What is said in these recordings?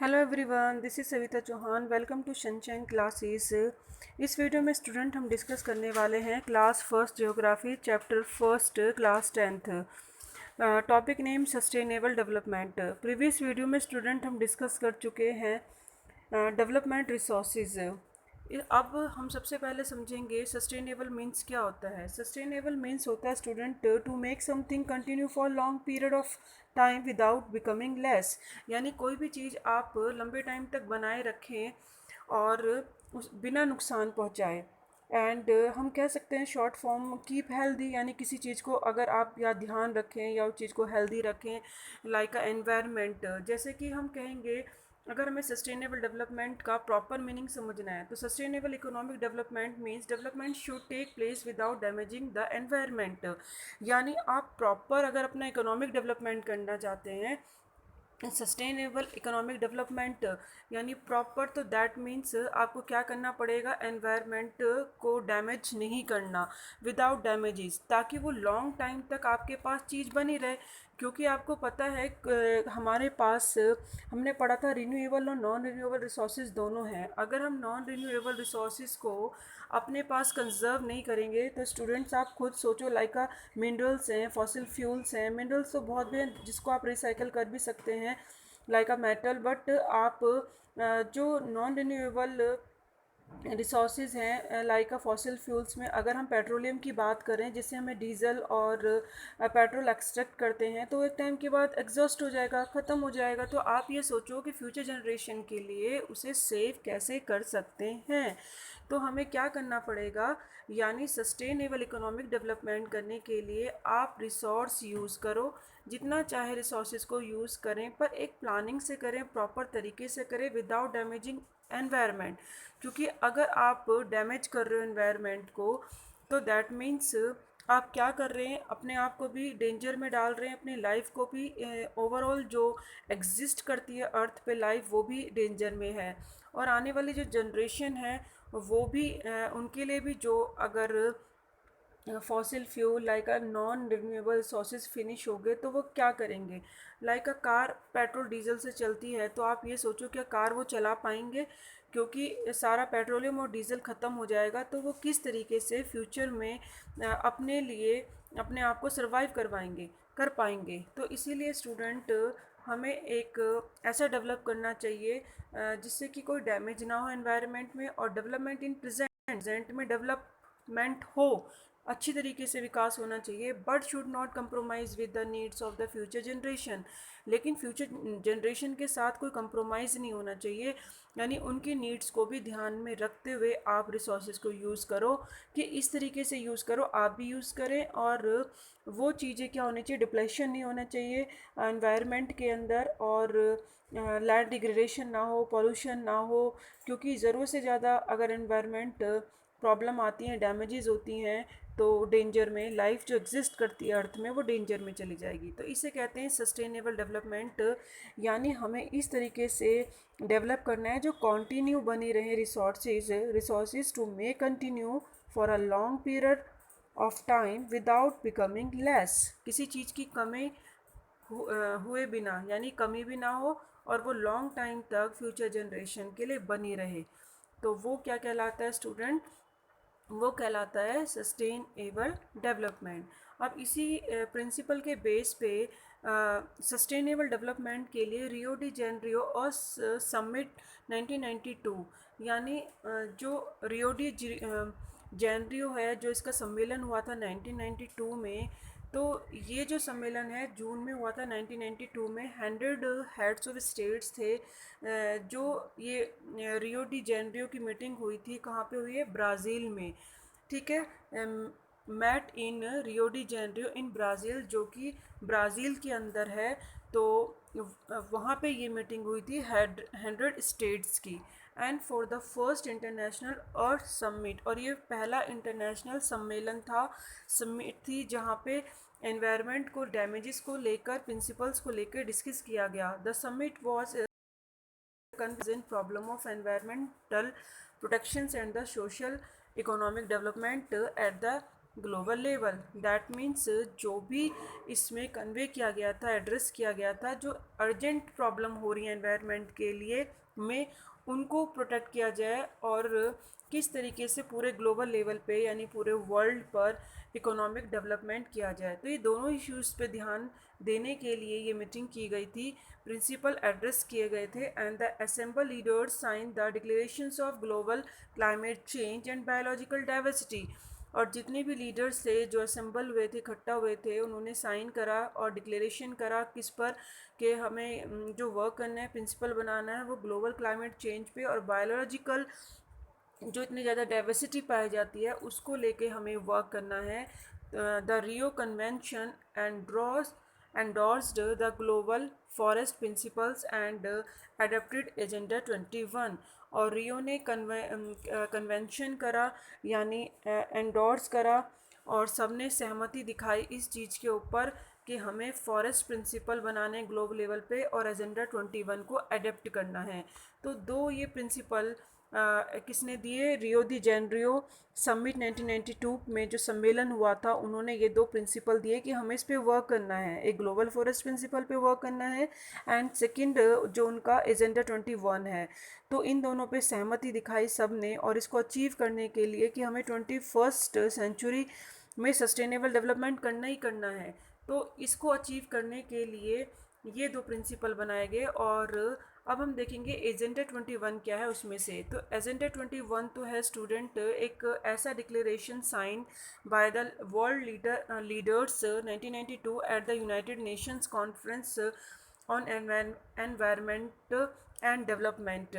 Hello everyone, this is Savita Chauhan. Welcome to Sunshine Classes. इस video में student हम discuss करने वाले हैं class first geography chapter first class tenth. Topic name sustainable development. Previous video में student हम discuss कर चुके हैं डेवलपमेंट रिसोर्सेज। अब हम सबसे पहले समझेंगे सस्टेनेबल मीन्स क्या होता है। सस्टेनेबल मीन्स होता है student to make something continue for long period of time without becoming less. यानी कोई भी चीज़ आप लंबे टाइम तक बनाए रखें और बिना नुकसान पहुंचाए। एंड हम कह सकते हैं शॉर्ट फॉर्म कीप हेल्दी, यानी किसी चीज़ को अगर आप या ध्यान रखें या उस चीज़ को हेल्दी रखें। लाइक अ एनवायरनमेंट, जैसे कि हम कहेंगे अगर हमें सस्टेनेबल डेवलपमेंट का प्रॉपर मीनिंग समझना है तो sustainable economic development means development should take place without damaging the environment. यानी आप प्रॉपर अगर अपना इकोनॉमिक डेवलपमेंट करना चाहते हैं सस्टेनेबल इकोनॉमिक डेवलपमेंट यानी प्रॉपर, तो दैट मीन्स आपको क्या करना पड़ेगा, एनवायरनमेंट को डैमेज नहीं करना विदाउट डैमेजेस, ताकि वो लॉन्ग टाइम तक आपके पास चीज़ बनी रहे। क्योंकि आपको पता है हमारे पास हमने पढ़ा था रिन्यूएबल और नॉन रिन्यूएबल रिसोर्सेज दोनों हैं। अगर हम नॉन रिन्यूएबल रिसोर्सेज को अपने पास कंजर्व नहीं करेंगे तो स्टूडेंट्स आप खुद सोचो, लाइक मिनरल्स हैं, फॉसिल फ्यूल्स हैं। मिनरल्स तो बहुत भी हैं जिसको आप रिसाइकल कर भी सकते हैं लाइक अ मेटल, बट आप जो नॉन रिन्यूएबल रिसोर्सेज हैं लाइक फॉसिल फ्यूल्स में अगर हम पेट्रोलियम की बात करें जिससे हमें डीजल और पेट्रोल एक्सट्रैक्ट करते हैं तो एक टाइम के बाद एग्जॉस्ट हो जाएगा, ख़त्म हो जाएगा। तो आप ये सोचो कि फ्यूचर जनरेशन के लिए उसे सेव कैसे कर सकते हैं। तो हमें क्या करना पड़ेगा, यानी सस्टेनेबल इकोनॉमिक डेवलपमेंट करने के लिए आप रिसोर्स यूज़ करो, जितना चाहे रिसोर्सेज को यूज़ करें, पर एक प्लानिंग से करें, प्रॉपर तरीके से करें विदाउट डैमेजिंग एनवायरनमेंट। क्योंकि अगर आप डैमेज कर रहे हो एनवायरनमेंट को तो दैट मीन्स आप क्या कर रहे हैं, अपने आप को भी डेंजर में डाल रहे हैं, अपनी लाइफ को भी, ओवरऑल जो एग्जिस्ट करती है अर्थ पे लाइफ वो भी डेंजर में है। और आने वाली जो जनरेशन है वो भी उनके लिए भी, जो अगर fossil fuel like a non renewable resources finish हो गए तो वो क्या करेंगे। Like a car petrol diesel से चलती है तो आप ये सोचो क्या कार वो चला पाएंगे, क्योंकि सारा पेट्रोलियम और डीजल ख़त्म हो जाएगा। तो वो किस तरीके से फ्यूचर में अपने लिए अपने आप को सर्वाइव कर पाएंगे। तो इसीलिए स्टूडेंट हमें एक ऐसा डेवलप करना चाहिए जिससे कि कोई डैमेज ना हो एनवायरनमेंट में, और डेवलपमेंट इन प्रेजेंट में डेवलपमेंट हो, अच्छी तरीके से विकास होना चाहिए, but should not compromise with the needs of the future generation. लेकिन फ्यूचर जनरेशन के साथ कोई कंप्रोमाइज़ नहीं होना चाहिए, यानी उनकी नीड्स को भी ध्यान में रखते हुए आप रिसोर्सेज को यूज़ करो, कि इस तरीके से यूज़ करो, आप भी यूज़ करें। और वो चीज़ें क्या होनी चाहिए, डिप्लेशन नहीं होना चाहिए एनवायरनमेंट के अंदर, और लैंड डिग्रेडेशन ना हो, पॉल्यूशन ना हो। क्योंकि ज़रूरत से ज़्यादा अगर एनवायरनमेंट प्रॉब्लम आती हैं, डैमेजेस होती हैं, तो डेंजर में लाइफ जो एग्जिस्ट करती है अर्थ में वो डेंजर में चली जाएगी। तो इसे कहते हैं सस्टेनेबल डेवलपमेंट। यानी हमें इस तरीके से डेवलप करना है जो कंटिन्यू बनी रहे resources to make continue for a long period of time without becoming less. किसी चीज़ की कमी हुए बिना, यानी कमी भी ना हो, और वो लॉन्ग टाइम तक फ्यूचर जनरेशन के लिए बनी रहे। तो वो क्या कहलाता है स्टूडेंट, वो कहलाता है सस्टेनेबल डेवलपमेंट। अब इसी प्रिंसिपल के बेस पे सस्टेनेबल डेवलपमेंट के लिए रियो डी जेनरियो और समिट 1992, यानी जो रियो डी जेनरियो है, जो इसका सम्मेलन हुआ था 1992 में। तो ये जो सम्मेलन है जून में हुआ था 1992 में। 100 हेड्स ऑफ स्टेट्स थे। जो ये रियो डी जेनरियो की मीटिंग हुई थी, कहाँ पे हुई है, ब्राज़ील में। ठीक है, met in Rio de Janeiro in Brazil, जो कि ब्राज़ील के अंदर है। तो वहाँ पे ये मीटिंग हुई थी 100 स्टेट्स की, and for the first international earth summit. और ये पहला इंटरनेशनल सम्मेलन था, समिट थी, जहाँ पे एनवायरनमेंट को डैमेजेस को लेकर, प्रिंसिपल्स को लेकर डिस्कस किया गया। The summit was convergent problem of environmental protections and the social economic development at the global level. That means जो भी इसमें कन्वे किया गया था, एड्रेस किया गया था, जो अर्जेंट प्रॉब्लम हो रही है एनवायरनमेंट के लिए में, उनको प्रोटेक्ट किया जाए और किस तरीके से पूरे ग्लोबल लेवल पे यानी पूरे वर्ल्ड पर इकोनॉमिक डेवलपमेंट किया जाए। तो ये दोनों इश्यूज़ पे ध्यान देने के लिए ये मीटिंग की गई थी, प्रिंसिपल एड्रेस किए गए थे and the assemble leaders sign the declarations of global climate change and biological diversity. और जितने भी लीडर्स थे जो असेंबल हुए थे, इकट्ठा हुए थे, उन्होंने साइन करा और डिक्लेरेशन करा किस पर, कि हमें जो वर्क करना है, प्रिंसिपल बनाना है वो ग्लोबल क्लाइमेट चेंज पे और बायोलॉजिकल जो इतनी ज़्यादा डाइवर्सिटी पाई जाती है उसको लेके हमें वर्क करना है। The Rio convention endorsed the global forest principles and adopted agenda 21। और रियो ने कन्वेंशन करा यानी एंडोर्स करा और सबने सहमति दिखाई इस चीज़ के ऊपर कि हमें फॉरेस्ट प्रिंसिपल बनाने ग्लोबल लेवल पे और एजेंडा 21 को अडेप्ट करना है। तो दो ये प्रिंसिपल किसने दिए, रियो दी जेनरियो समिट 1992 में जो सम्मेलन हुआ था, उन्होंने ये दो प्रिंसिपल दिए कि हमें इस पे वर्क करना है, एक ग्लोबल फॉरेस्ट प्रिंसिपल पे वर्क करना है एंड सेकंड जो उनका एजेंडा 21 है। तो इन दोनों पे सहमति दिखाई सब ने और इसको अचीव करने के लिए कि हमें 21st सेंचुरी में सस्टेनेबल डेवलपमेंट करना ही करना है। तो इसको अचीव करने के लिए ये दो प्रिंसिपल बनाए गए। और अब हम देखेंगे एजेंडा 21 क्या है उसमें से। तो एजेंडा 21 तो है स्टूडेंट एक ऐसा declaration sign by the world leaders 1992 at the United Nations conference on environment and development.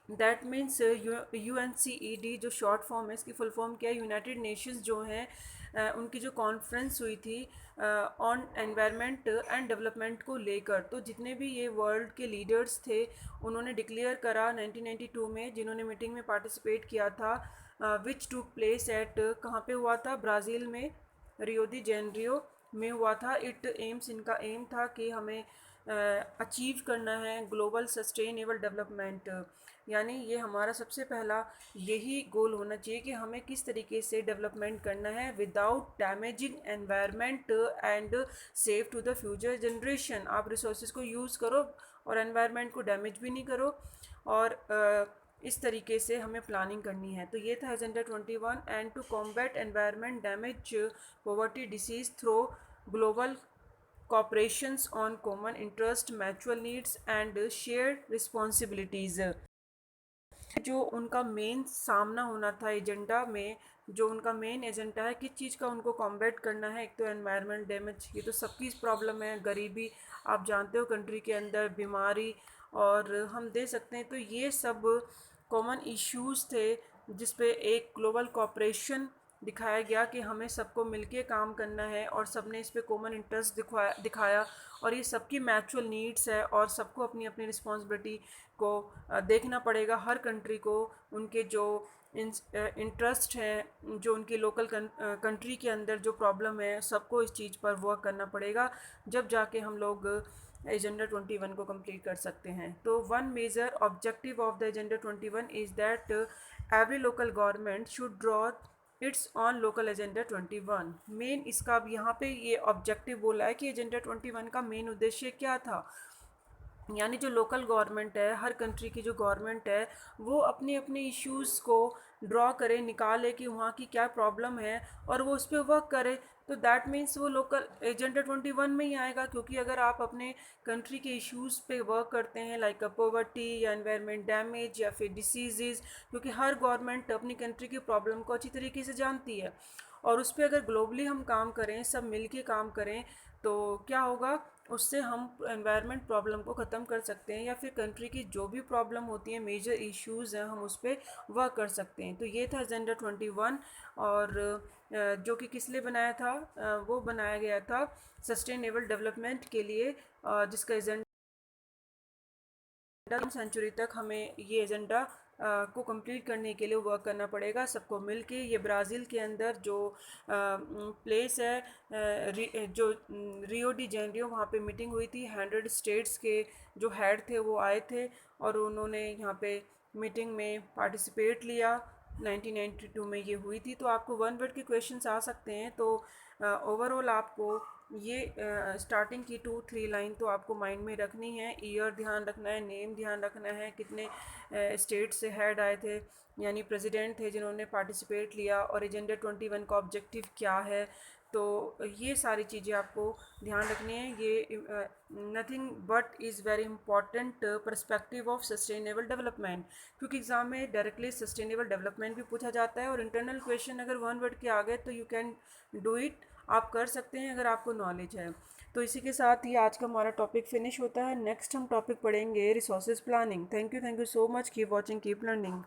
That means UNCED जो शॉर्ट फॉर्म है, इसकी फुल फॉर्म क्या है, यूनाइटेड नेशंस जो हैं उनकी जो कॉन्फ्रेंस हुई थी ऑन एनवायरनमेंट एंड डेवलपमेंट को लेकर। तो जितने भी ये वर्ल्ड के लीडर्स थे उन्होंने डिक्लेयर करा 1992 में, जिन्होंने मीटिंग में पार्टिसिपेट किया था, विच टूक प्लेस एट, कहाँ पे हुआ था, ब्राज़ील में, रियो दी जेनरियो में हुआ था। इनका एम था कि हमें अचीव करना है ग्लोबल सस्टेनेबल डेवलपमेंट, यानी ये हमारा सबसे पहला यही गोल होना चाहिए कि हमें किस तरीके से डेवलपमेंट करना है without damaging environment and save to the future generation. आप रिसोर्सेज को यूज़ करो और एनवायरनमेंट को डैमेज भी नहीं करो, और इस तरीके से हमें प्लानिंग करनी है। तो ये था agenda 21 and to combat environment damage, poverty, disease through global cooperations on common interest, mutual needs and shared responsibilities। जो उनका मेन सामना होना था एजेंडा में, जो उनका मेन एजेंडा है किस चीज़ का उनको कॉम्बैट करना है, एक तो एनवायरनमेंट डैमेज, ये तो सबकी प्रॉब्लम है, गरीबी आप जानते हो कंट्री के अंदर, बीमारी, और हम दे सकते हैं। तो ये सब कॉमन इश्यूज़ थे जिस पे एक ग्लोबल कॉपरेशन दिखाया गया कि हमें सबको मिलके काम करना है और सबने इस पे कॉमन इंटरेस्ट दिखाया और ये सबकी मैचुअल नीड्स है और सबको अपनी अपनी रिस्पॉन्सिबिलिटी को देखना पड़ेगा। हर कंट्री को उनके जो इंटरेस्ट हैं, जो उनकी लोकल कंट्री के अंदर जो प्रॉब्लम है, सबको इस चीज़ पर वर्क करना पड़ेगा, जब जाके हम लोग एजेंडा 21 को कंप्लीट कर सकते हैं। तो one major objective of the agenda 21 is that every local government should draw its on local agenda 21। Main इसका अब यहाँ पे ये ऑब्जेक्टिव बोला है कि एजेंडा 21 का मेन उद्देश्य क्या था, यानी जो लोकल गवर्नमेंट है, हर कंट्री की जो गवर्नमेंट है, वो अपने अपने इश्यूज़ को ड्रॉ करे, निकाले कि वहाँ की क्या प्रॉब्लम है और वो उस पर वर्क करे। तो दैट मीन्स वो लोकल एजेंडा 21 में ही आएगा, क्योंकि अगर आप अपने कंट्री के इश्यूज़ पे वर्क करते हैं लाइक पॉवर्टी या एनवायरनमेंट डैमेज या फिर डिसीज़, क्योंकि हर गवर्नमेंट अपनी कंट्री की प्रॉब्लम को अच्छी तरीके से जानती है, और उस पर अगर ग्लोबली हम काम करें, सब मिल के काम करें, तो क्या होगा, उससे हम एनवायरनमेंट प्रॉब्लम को ख़त्म कर सकते हैं, या फिर कंट्री की जो भी प्रॉब्लम होती है, मेजर इश्यूज़ हैं, हम उस पर वर्क कर सकते हैं। तो ये था एजेंडा 21, और जो कि किस लिए बनाया था, वो बनाया गया था सस्टेनेबल डेवलपमेंट के लिए, जिसका एजेंडा सेंचुरी तक हमें ये एजेंडा को कंप्लीट करने के लिए वर्क करना पड़ेगा सबको मिलके। ये ब्राज़ील के अंदर जो प्लेस है, जो रियो डी जेनेरियो, वहाँ पे मीटिंग हुई थी, 100 स्टेट्स के जो हेड थे वो आए थे और उन्होंने यहाँ पे मीटिंग में पार्टिसिपेट लिया। 1992 में ये हुई थी। तो आपको वन वर्ड के क्वेश्चंस आ सकते हैं। तो ओवरऑल आपको ये स्टार्टिंग की 2-3 लाइन तो आपको माइंड में रखनी है। ईयर ध्यान रखना है, नेम ध्यान रखना है, कितने स्टेट से हेड आए थे यानी प्रेसिडेंट थे जिन्होंने पार्टिसिपेट लिया, और एजेंडा 21 का ऑब्जेक्टिव क्या है। तो ये सारी चीज़ें आपको ध्यान रखनी है। ये nothing but is very important perspective of sustainable development, क्योंकि एग्ज़ाम में डायरेक्टली सस्टेनेबल डेवलपमेंट भी पूछा जाता है, और इंटरनल क्वेश्चन अगर वन वर्ड के आ गए तो यू कैन डू इट, आप कर सकते हैं अगर आपको नॉलेज है। तो इसी के साथ ही आज का हमारा टॉपिक फिनिश होता है। नेक्स्ट हम टॉपिक पढ़ेंगे resources planning. Thank you so much. Keep watching, keep learning.